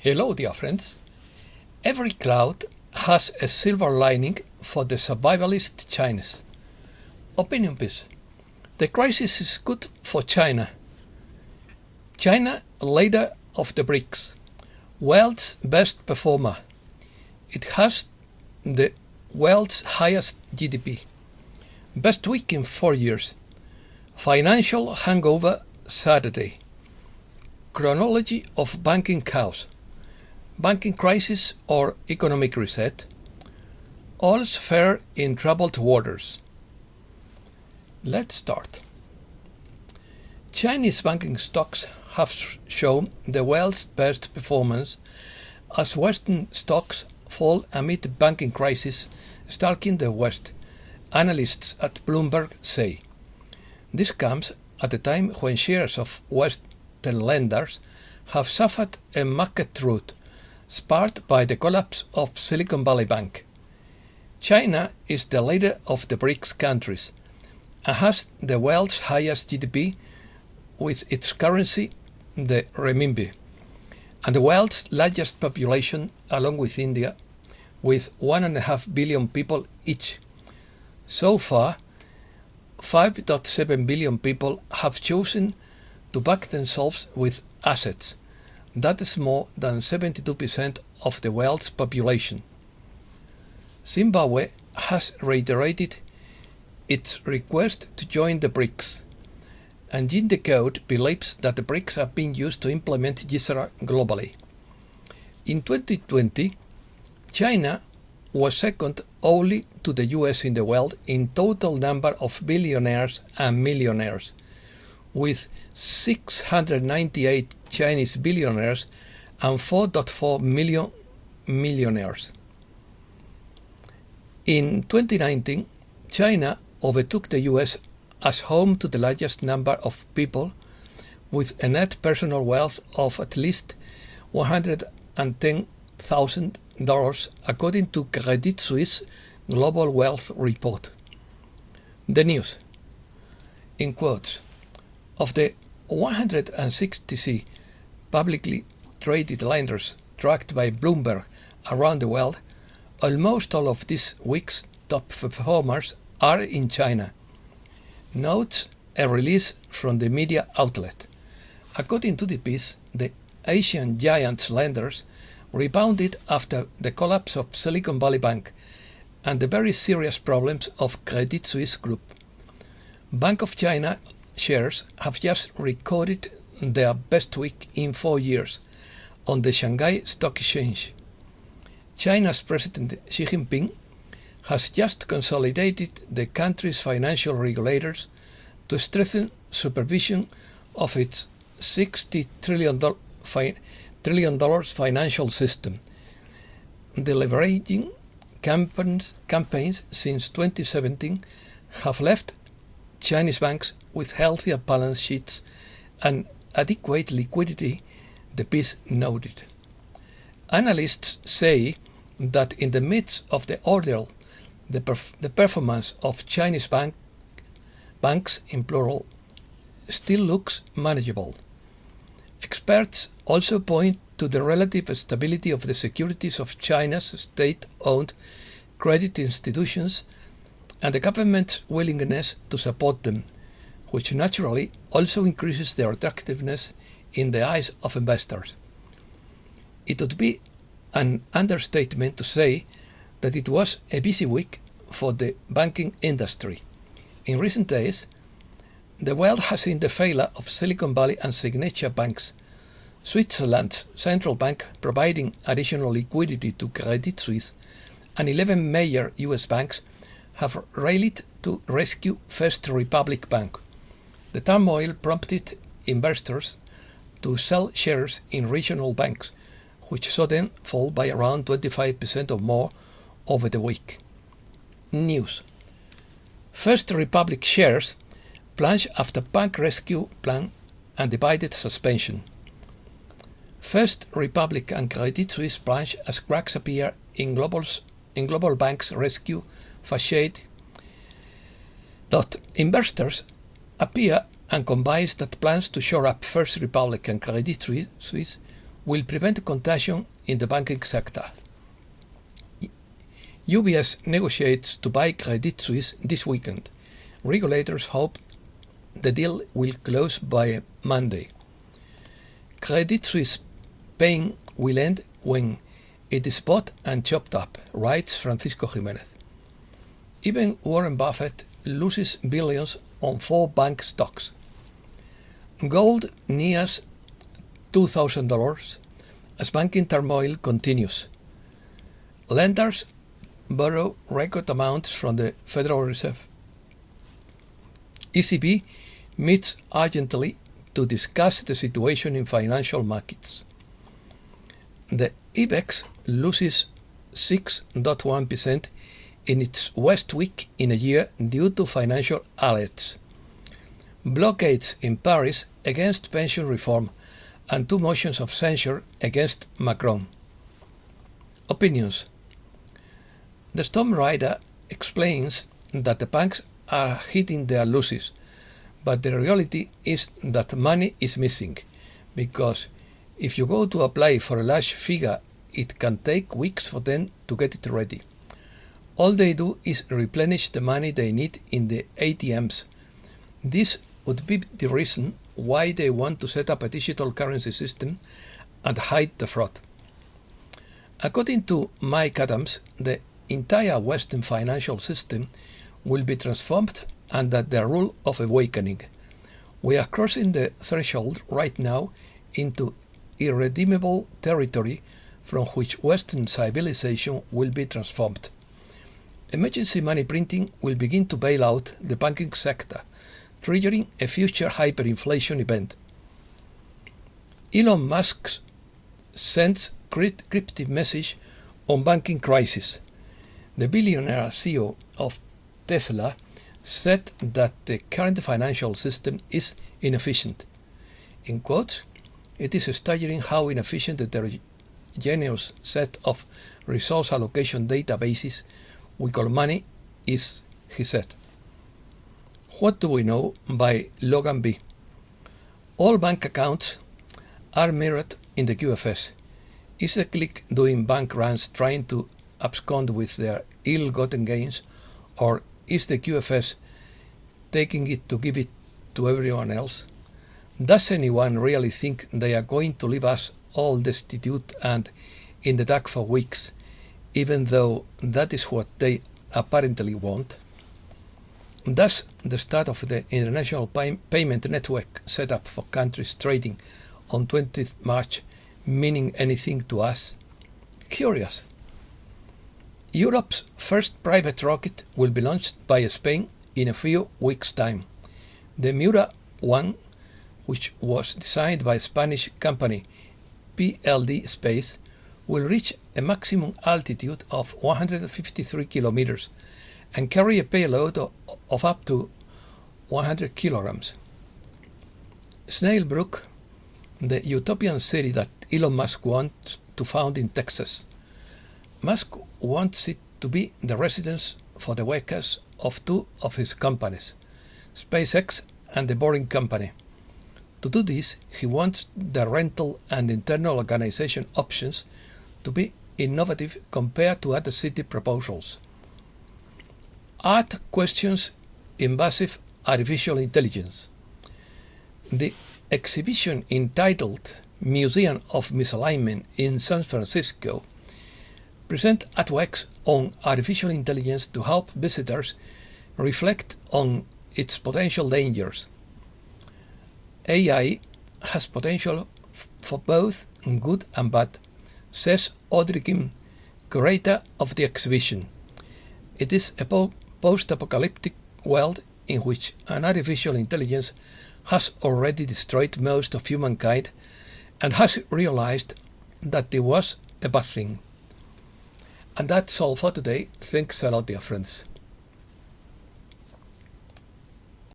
Hello, dear friends. Every cloud has a silver lining for the survivalist Chinese. Opinion piece. The crisis is good for China. China, leader of the BRICS, world's best performer. It has the world's highest GDP. Best week in 4 years. Financial hangover Saturday. Chronology of banking chaos. Banking crisis or economic reset. All's fair in troubled waters. Let's start. Chinese banking stocks have shown the world's best performance as Western stocks fall amid the banking crisis stalking the West, analysts at Bloomberg say. This comes at a time when shares of Western lenders have suffered a market rout sparked by the collapse of Silicon Valley Bank. China is the leader of the BRICS countries and has the world's highest GDP with its currency, the renminbi, and the world's largest population along with India, with 1.5 billion people each. So far, 5.7 billion people have chosen to back themselves with assets. That is more than 72% of the world's population. Zimbabwe has reiterated its request to join the BRICS, and Jean Decode believes that the BRICS are being used to implement GISRA globally. In 2020, China was second only to the US in the world in total number of billionaires and millionaires, with 698 Chinese billionaires and 4.4 million millionaires. In 2019, China overtook the US as home to the largest number of people with a net personal wealth of at least $110,000 according to Credit Suisse Global Wealth Report. The news. In quotes. Of the 160 publicly traded lenders tracked by Bloomberg around the world, almost all of this week's top performers are in China, notes a release from the media outlet. According to the piece, the Asian giants lenders rebounded after the collapse of Silicon Valley Bank and the very serious problems of Credit Suisse Group. Bank of China shares have just recorded their best week in 4 years on the Shanghai Stock Exchange. China's President Xi Jinping has just consolidated the country's financial regulators to strengthen supervision of its $60 trillion financial system. The leveraging campaigns since 2017 have left Chinese banks with healthier balance sheets and adequate liquidity, the piece noted. Analysts say that in the midst of the ordeal, the performance of Chinese banks in plural still looks manageable. Experts also point to the relative stability of the securities of China's state-owned credit institutions and the government's willingness to support them, which naturally also increases their attractiveness in the eyes of investors. It would be an understatement to say that it was a busy week for the banking industry. In recent days, the world has seen the failure of Silicon Valley and Signature banks, Switzerland's central bank providing additional liquidity to Credit Suisse, and 11 major US banks have rallied to rescue First Republic Bank. The turmoil prompted investors to sell shares in regional banks, which saw them fall by around 25% or more over the week. News. First Republic shares plunge after bank rescue plan and divided suspension. First Republic and Credit Suisse plunge as cracks appear in global banks rescue facade. Investors appear and combines that plans to shore up First Republic and Credit Suisse will prevent contagion in the banking sector. UBS negotiates to buy Credit Suisse this weekend. Regulators hope the deal will close by Monday. Credit Suisse pain will end when it is bought and chopped up, writes Francisco Jimenez. Even Warren Buffett loses billions on 4 bank stocks. Gold nears $2,000 as banking turmoil continues. Lenders borrow record amounts from the Federal Reserve. ECB meets urgently to discuss the situation in financial markets. The IBEX loses 6.1% in its worst week in a year due to financial alerts. Blockades in Paris against pension reform and 2 motions of censure against Macron. Opinions. The Storm Rider explains that the banks are hitting their losses, but the reality is that money is missing, because if you go to apply for a large figure, it can take weeks for them to get it ready. All they do is replenish the money they need in the ATMs. This would be the reason why they want to set up a digital currency system and hide the fraud. According to Mike Adams, the entire Western financial system will be transformed under the rule of awakening. We are crossing the threshold right now into irredeemable territory from which Western civilization will be transformed. Emergency money printing will begin to bail out the banking sector, triggering a future hyperinflation event. Elon Musk sends cryptic message on banking crisis. The billionaire CEO of Tesla said that the current financial system is inefficient. In quotes, it is staggering how inefficient the heterogeneous set of resource allocation databases we call money is, he said. What do we know by Logan B? All bank accounts are mirrored in the QFS. Is the clique doing bank runs trying to abscond with their ill-gotten gains, or is the QFS taking it to give it to everyone else? Does anyone really think they are going to leave us all destitute and in the dark for weeks, even though that is what they apparently want? Does the start of the international payment network set up for countries trading on 20th March meaning anything to us? Curious. Europe's first private rocket will be launched by Spain in a few weeks' time. The Miura-1, which was designed by Spanish company PLD Space, will reach a maximum altitude of 153 kilometers and carry a payload of up to 100 kilograms. Snailbrook, the utopian city that Elon Musk wants to found in Texas. Musk wants it to be the residence for the workers of 2 of his companies, SpaceX and the Boring Company. To do this, he wants the rental and internal organization options to be innovative compared to other city proposals. Art questions invasive artificial intelligence. The exhibition entitled Museum of Misalignment in San Francisco present artworks on artificial intelligence to help visitors reflect on its potential dangers. AI has potential for both good and bad, says Audrey Kim, curator of the exhibition. It is a post-apocalyptic world in which an artificial intelligence has already destroyed most of humankind and has realized that it was a bad thing. And that's all for today. Thanks a lot, dear friends.